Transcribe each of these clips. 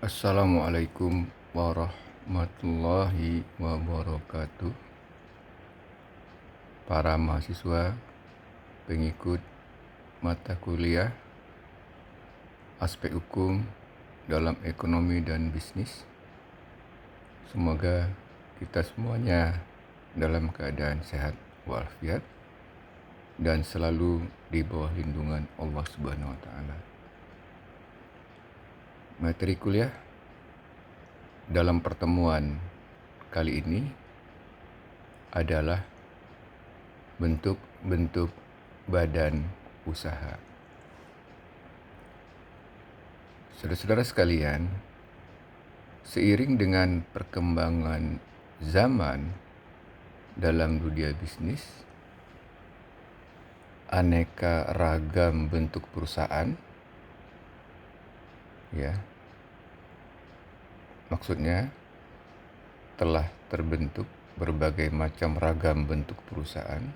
Assalamualaikum warahmatullahi wabarakatuh. Para mahasiswa, pengikut mata kuliah aspek hukum dalam ekonomi dan bisnis. Semoga kita semuanya dalam keadaan sehat walafiat dan selalu di bawah lindungan Allah Subhanahu wa taala. Materi kuliah dalam pertemuan kali ini adalah bentuk-bentuk badan usaha. Saudara-saudara sekalian, seiring dengan perkembangan zaman dalam dunia bisnis, aneka ragam bentuk perusahaan, maksudnya telah terbentuk berbagai macam ragam bentuk perusahaan.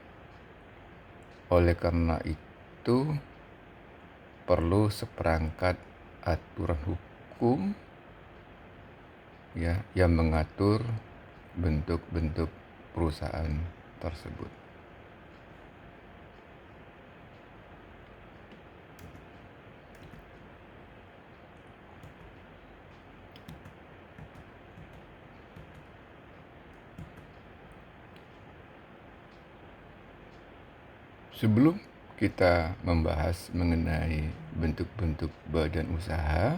Oleh karena itu, perlu seperangkat aturan hukum yang mengatur bentuk-bentuk perusahaan tersebut. Sebelum kita membahas mengenai bentuk-bentuk badan usaha,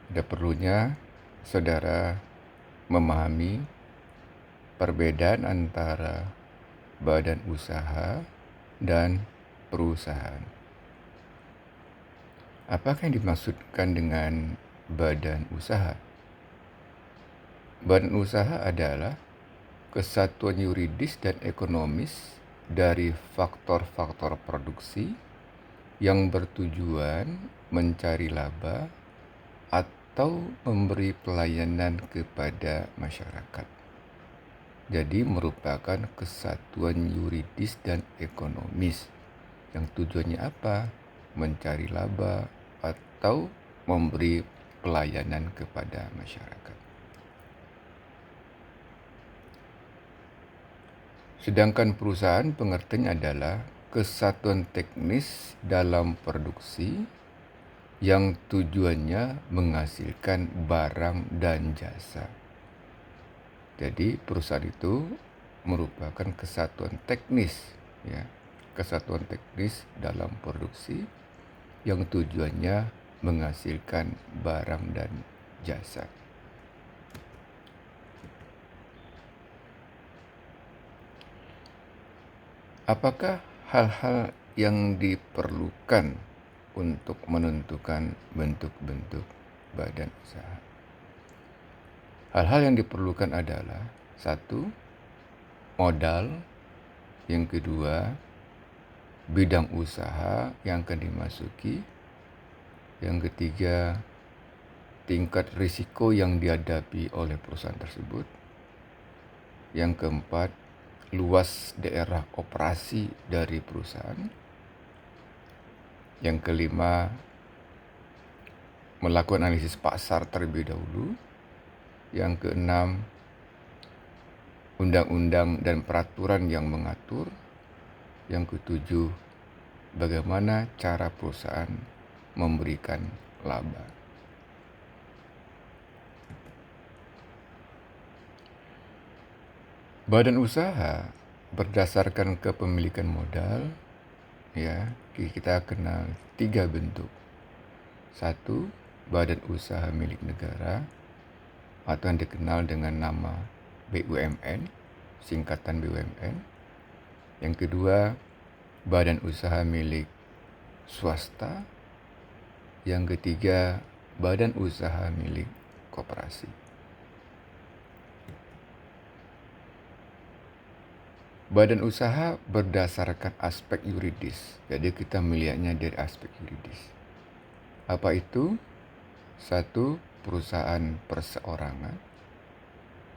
ada perlunya saudara memahami perbedaan antara badan usaha dan perusahaan. Apakah yang dimaksudkan dengan badan usaha? Badan usaha adalah kesatuan yuridis dan ekonomis dari faktor-faktor produksi yang bertujuan mencari laba atau memberi pelayanan kepada masyarakat. Jadi merupakan kesatuan yuridis dan ekonomis yang tujuannya apa? Mencari laba atau memberi pelayanan kepada masyarakat. Sedangkan perusahaan pengertiannya adalah kesatuan teknis dalam produksi yang tujuannya menghasilkan barang dan jasa. Jadi perusahaan itu merupakan kesatuan teknis, kesatuan teknis dalam produksi yang tujuannya menghasilkan barang dan jasa. Apakah hal-hal yang diperlukan untuk menentukan bentuk-bentuk badan usaha? Hal-hal yang diperlukan adalah: 1. Modal. Yang kedua, bidang usaha yang akan dimasuki. Yang ketiga, tingkat risiko yang dihadapi oleh perusahaan tersebut. Yang keempat, luas daerah operasi dari perusahaan. Yang kelima, melakukan analisis pasar terlebih dahulu. Yang keenam, undang-undang dan peraturan yang mengatur. Yang ketujuh, bagaimana cara perusahaan memberikan laba. Badan usaha berdasarkan kepemilikan modal, kita kenal 3 bentuk. 1. Badan usaha milik negara atau yang dikenal dengan nama BUMN, singkatan BUMN. Yang kedua, badan usaha milik swasta. Yang ketiga, badan usaha milik koperasi. Badan usaha berdasarkan aspek yuridis, jadi kita melihatnya dari aspek yuridis. Apa itu? 1. Perusahaan perseorangan.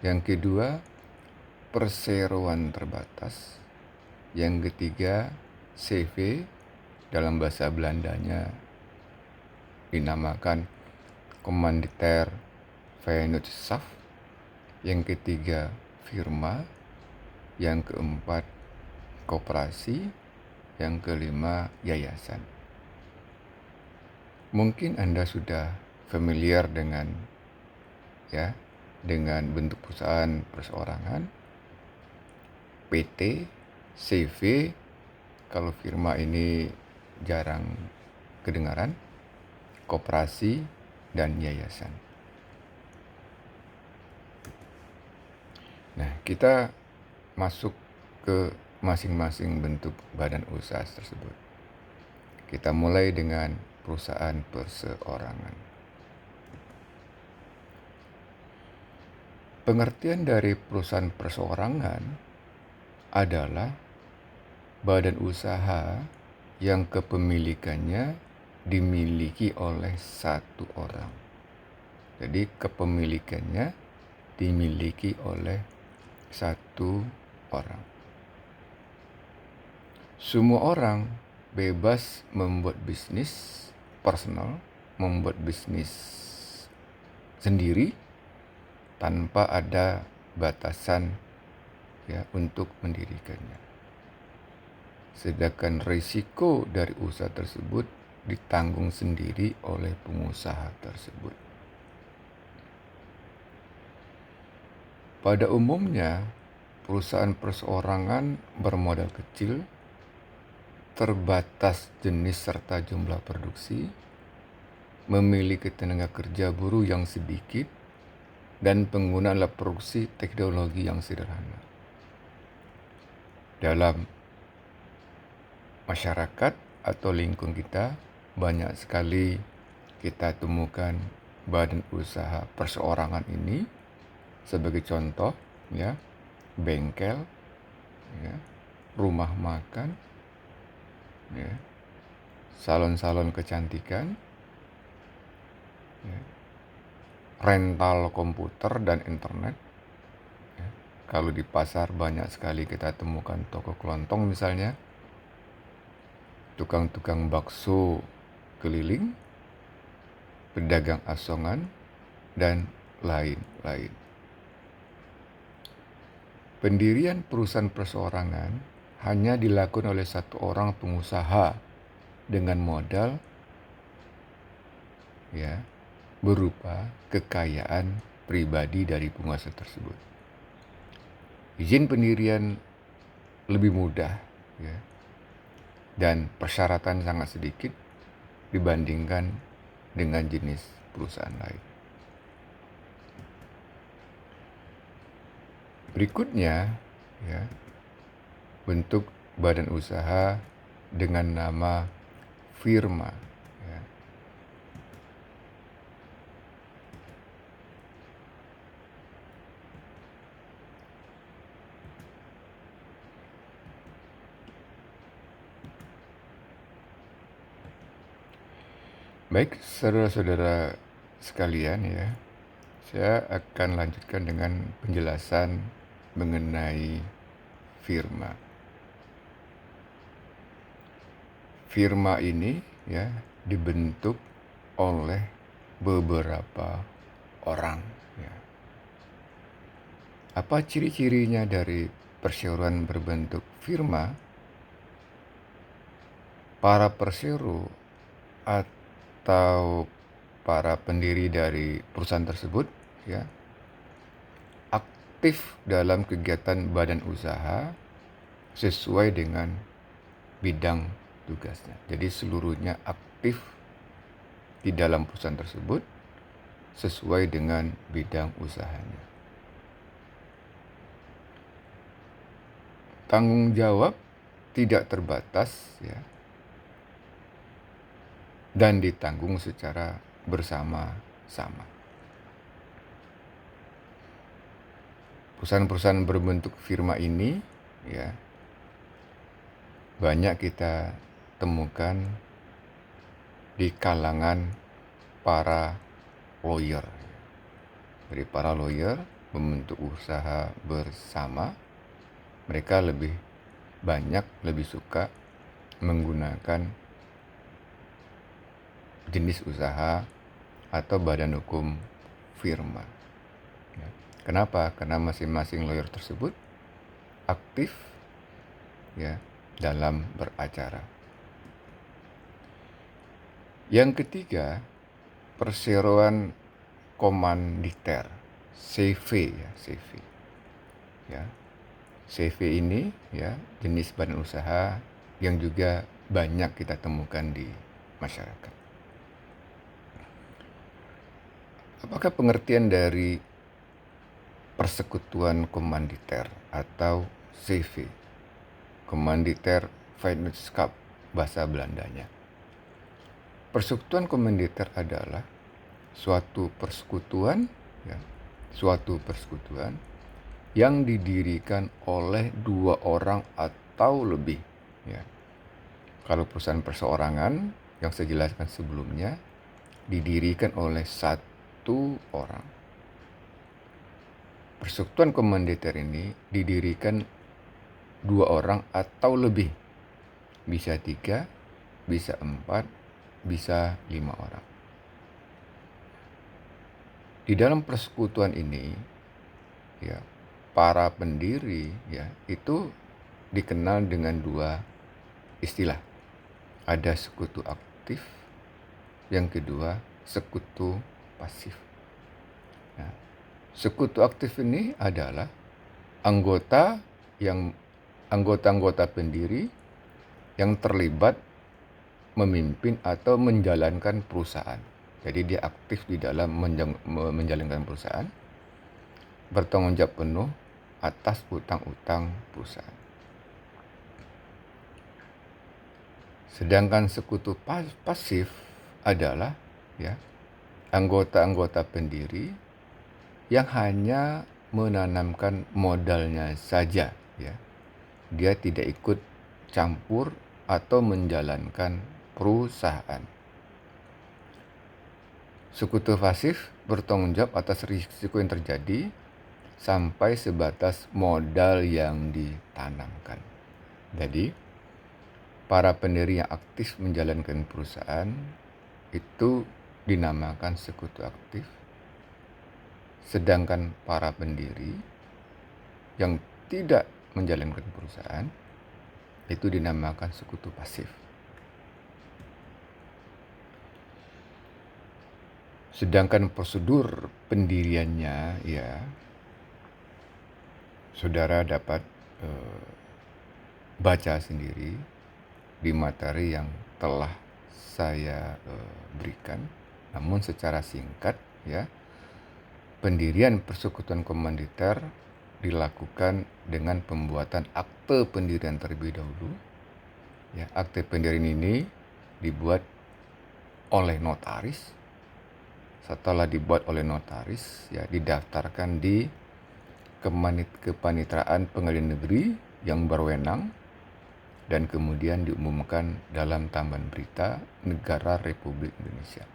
Yang kedua, perseroan terbatas. Yang ketiga, CV, dalam bahasa Belandanya dinamakan komanditer, Vereinschaft, yang ketiga firma, yang keempat koperasi, yang kelima yayasan. Mungkin Anda sudah familiar dengan bentuk perusahaan perseorangan, PT, CV, kalau firma ini jarang kedengaran, koperasi, dan yayasan. Nah, kita masuk ke masing-masing bentuk badan usaha tersebut. Kita mulai dengan perusahaan perseorangan. Pengertian dari perusahaan perseorangan adalah badan usaha yang kepemilikannya dimiliki oleh satu orang. Jadi kepemilikannya dimiliki oleh satu orang. Semua orang bebas membuat bisnis personal, membuat bisnis sendiri tanpa ada batasan untuk mendirikannya. Sedangkan risiko dari usaha tersebut ditanggung sendiri oleh pengusaha tersebut. Pada umumnya, perusahaan perseorangan bermodal kecil, terbatas jenis serta jumlah produksi, memiliki tenaga kerja buruh yang sedikit, dan penggunaan alat produksi teknologi yang sederhana. Dalam masyarakat atau lingkungan kita, banyak sekali kita temukan badan usaha perseorangan ini. Sebagai contoh, bengkel, rumah makan, salon-salon kecantikan, rental komputer dan internet. Kalau di pasar banyak sekali kita temukan toko kelontong misalnya, tukang-tukang bakso keliling, pedagang asongan, dan lain-lain. Pendirian perusahaan perseorangan hanya dilakukan oleh satu orang pengusaha dengan modal berupa kekayaan pribadi dari pengusaha tersebut. Izin pendirian lebih mudah dan persyaratan sangat sedikit dibandingkan dengan jenis perusahaan lain. Berikutnya bentuk badan usaha dengan nama firma. Baik, saudara-saudara sekalian, saya akan lanjutkan dengan penjelasan mengenai firma. Firma ini dibentuk oleh beberapa orang. Apa ciri-cirinya dari perseroan berbentuk firma? Para persero atau para pendiri dari perusahaan tersebut aktif dalam kegiatan badan usaha sesuai dengan bidang tugasnya. Jadi seluruhnya aktif di dalam perusahaan tersebut sesuai dengan bidang usahanya. Tanggung jawab tidak terbatas dan ditanggung secara bersama-sama. Perusahaan-perusahaan berbentuk firma ini banyak kita temukan di kalangan para lawyer. Jadi para lawyer membentuk usaha bersama, mereka lebih suka menggunakan jenis usaha atau badan hukum firma. Ya. Kenapa? Karena masing-masing lawyer tersebut aktif ya dalam beracara. Yang ketiga, perseroan komanditer, CV ya, CV. Ya. CV ini ya jenis badan usaha yang juga banyak kita temukan di masyarakat. Apakah pengertian dari persekutuan komanditer atau CV? Komanditer Vennootschap bahasa Belandanya. Persekutuan komanditer adalah suatu persekutuan yang didirikan oleh 2 orang atau lebih ya. Kalau perusahaan perseorangan yang saya jelaskan sebelumnya didirikan oleh 1 orang. Persekutuan komanditer ini didirikan 2 orang atau lebih. Bisa 3, bisa 4, bisa 5 orang. Di dalam persekutuan ini ya, para pendiri ya itu dikenal dengan 2 istilah. Ada sekutu aktif, yang kedua sekutu pasif. Nah, sekutu aktif ini adalah anggota-anggota pendiri yang terlibat memimpin atau menjalankan perusahaan. Jadi dia aktif di dalam menjalankan perusahaan, bertanggung jawab penuh atas utang-utang perusahaan. Sedangkan sekutu pasif adalah ya anggota-anggota pendiri yang hanya menanamkan modalnya saja ya. Dia tidak ikut campur atau menjalankan perusahaan. Sekutu pasif bertanggung jawab atas risiko yang terjadi sampai sebatas modal yang ditanamkan. Jadi, para pendiri yang aktif menjalankan perusahaan itu dinamakan sekutu aktif. Sedangkan para pendiri yang tidak menjalankan perusahaan itu dinamakan sekutu pasif. Sedangkan prosedur pendiriannya ya saudara dapat baca sendiri di materi yang telah saya berikan. Namun secara singkat ya, pendirian persekutuan komanditer dilakukan dengan pembuatan akte pendirian terlebih dahulu. Ya, akte pendirian ini dibuat oleh notaris. Setelah dibuat oleh notaris, ya didaftarkan di Kepanitraan Pengadilan Negeri yang berwenang dan kemudian diumumkan dalam Tambahan Berita Negara Republik Indonesia.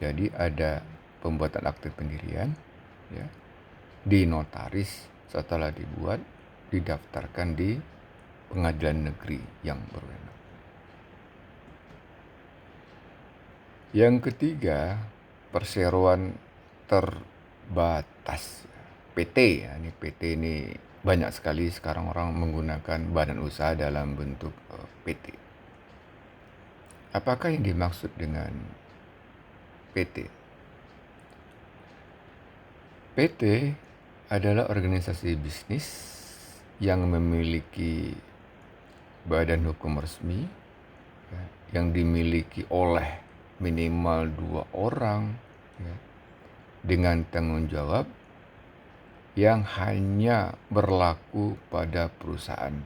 Jadi ada pembuatan akte pendirian, ya, di notaris. Setelah dibuat, didaftarkan di Pengadilan Negeri yang berwenang. Yang ketiga, perseroan terbatas, PT ya. Ini PT ini banyak sekali sekarang orang menggunakan badan usaha dalam bentuk PT. Apakah yang dimaksud dengan PT? PT adalah organisasi bisnis yang memiliki badan hukum resmi ya, yang dimiliki oleh minimal 2 orang ya, dengan tanggung jawab yang hanya berlaku pada perusahaan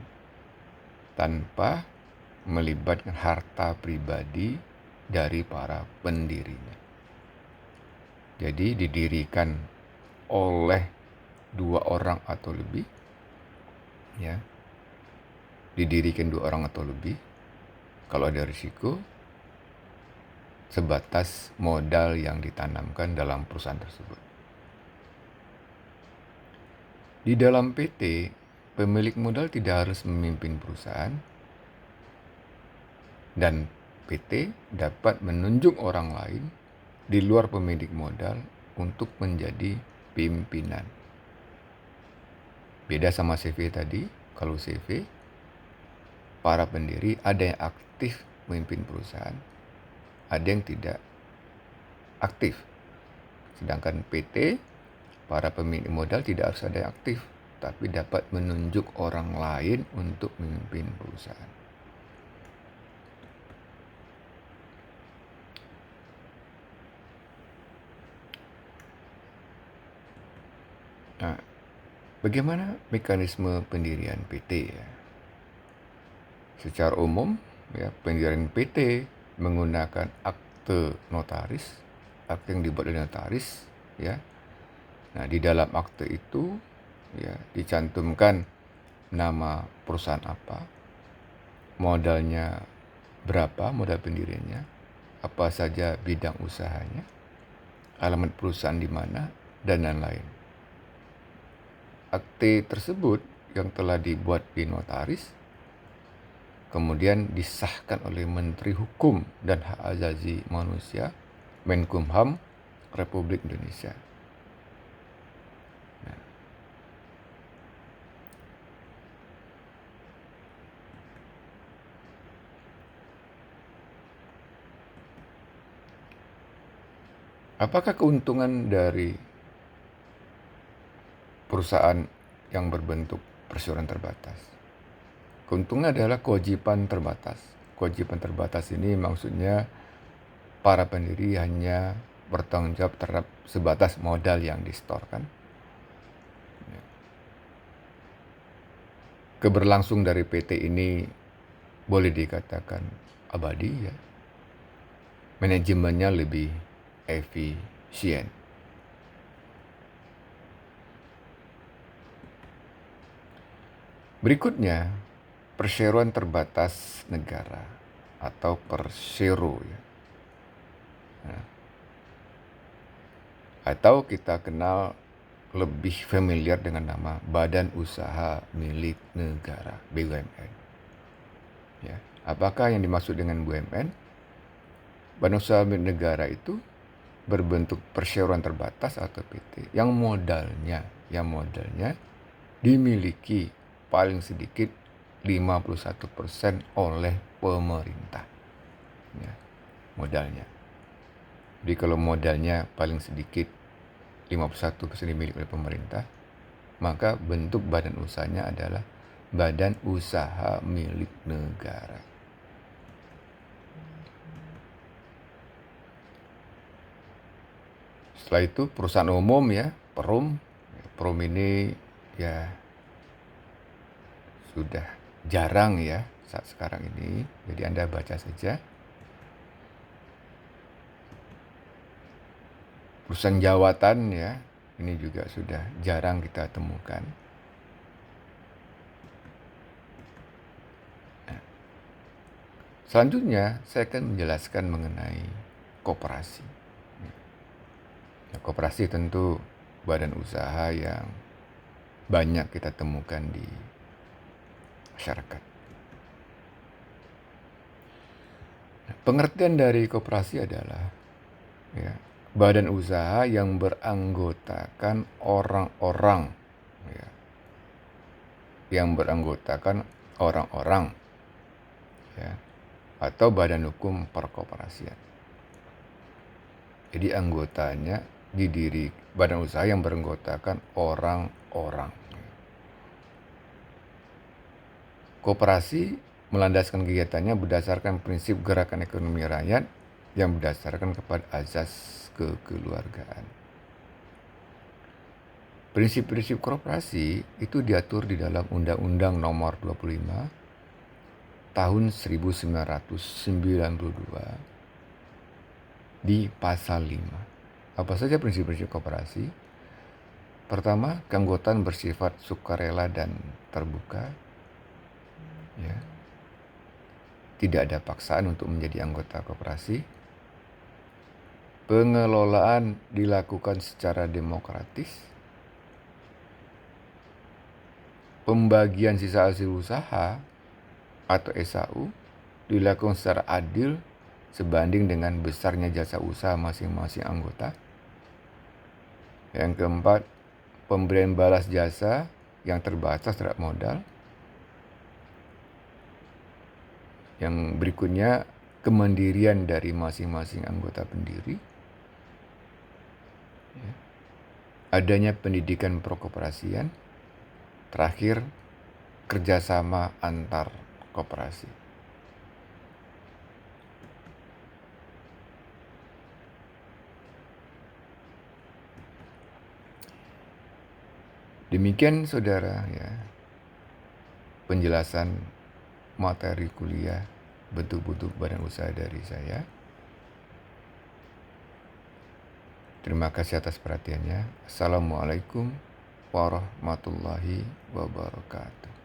tanpa melibatkan harta pribadi dari para pendirinya. Jadi didirikan oleh 2 orang atau lebih ya. Didirikan 2 orang atau lebih. Kalau ada risiko sebatas modal yang ditanamkan dalam perusahaan tersebut. Di dalam PT, pemilik modal tidak harus memimpin perusahaan dan PT dapat menunjuk orang lain di luar pemilik modal untuk menjadi pimpinan. Beda sama CV tadi, kalau CV, para pendiri ada yang aktif memimpin perusahaan, ada yang tidak aktif. Sedangkan PT, para pemilik modal tidak harus ada yang aktif, tapi dapat menunjuk orang lain untuk memimpin perusahaan. Nah, bagaimana mekanisme pendirian PT ya? Secara umum, ya, pendirian PT menggunakan akte notaris, akte yang dibuat oleh notaris, ya. Nah, di dalam akte itu ya dicantumkan nama perusahaan apa, modalnya berapa, modal pendiriannya, apa saja bidang usahanya, alamat perusahaan di mana, dan lain-lain. Akte tersebut yang telah dibuat di notaris kemudian disahkan oleh Menteri Hukum dan Hak Asasi Manusia, Menkumham Republik Indonesia. Nah, apakah keuntungan dari perusahaan yang berbentuk perseroan terbatas? Keuntungan adalah kewajiban terbatas. Kewajiban terbatas ini maksudnya para pendiri hanya bertanggung jawab terhadap sebatas modal yang disetorkan. Keberlangsung dari PT ini boleh dikatakan abadi ya. Manajemennya lebih efisien. Berikutnya, perseroan terbatas negara atau persero ya. Nah, atau kita kenal lebih familiar dengan nama Badan Usaha Milik Negara, BUMN. Ya, apakah yang dimaksud dengan BUMN? Badan Usaha Milik Negara itu berbentuk perseroan terbatas atau PT yang modalnya dimiliki paling sedikit 51% oleh pemerintah. Ya, modalnya. Jadi kalau modalnya paling sedikit 51% dimiliki oleh pemerintah, maka bentuk badan usahanya adalah Badan Usaha Milik Negara. Setelah itu perusahaan umum ya, Perum. Perum ini ya sudah jarang ya saat sekarang ini, jadi Anda baca saja. Perusahaan jawatan ya, ini juga sudah jarang kita temukan. Nah, selanjutnya saya akan menjelaskan mengenai koperasi. Koperasi tentu badan usaha yang banyak kita temukan di masyarakat. Pengertian dari koperasi adalah ya, badan usaha yang beranggotakan orang-orang ya, ya, atau badan hukum perkoperasian. Jadi anggotanya badan usaha yang beranggotakan orang-orang. Koperasi melandaskan kegiatannya berdasarkan prinsip gerakan ekonomi rakyat yang berdasarkan kepada azas kekeluargaan. Prinsip-prinsip koperasi itu diatur di dalam Undang-Undang Nomor 25 Tahun 1992 di Pasal 5. Apa saja prinsip-prinsip koperasi? Pertama, keanggotaan bersifat sukarela dan terbuka. Ya. Tidak ada paksaan untuk menjadi anggota koperasi. Pengelolaan dilakukan secara demokratis. Pembagian sisa hasil usaha atau SAU dilakukan secara adil, sebanding dengan besarnya jasa usaha masing-masing anggota. Yang keempat, pemberian balas jasa yang terbatas terhadap modal. Yang berikutnya, kemandirian dari masing-masing anggota pendiri. Adanya pendidikan perkoperasian. Terakhir, kerjasama antar koperasi. Demikian saudara ya, penjelasan materi kuliah bentuk-bentuk badan usaha dari saya. Terima kasih atas perhatiannya. Assalamualaikum warahmatullahi wabarakatuh.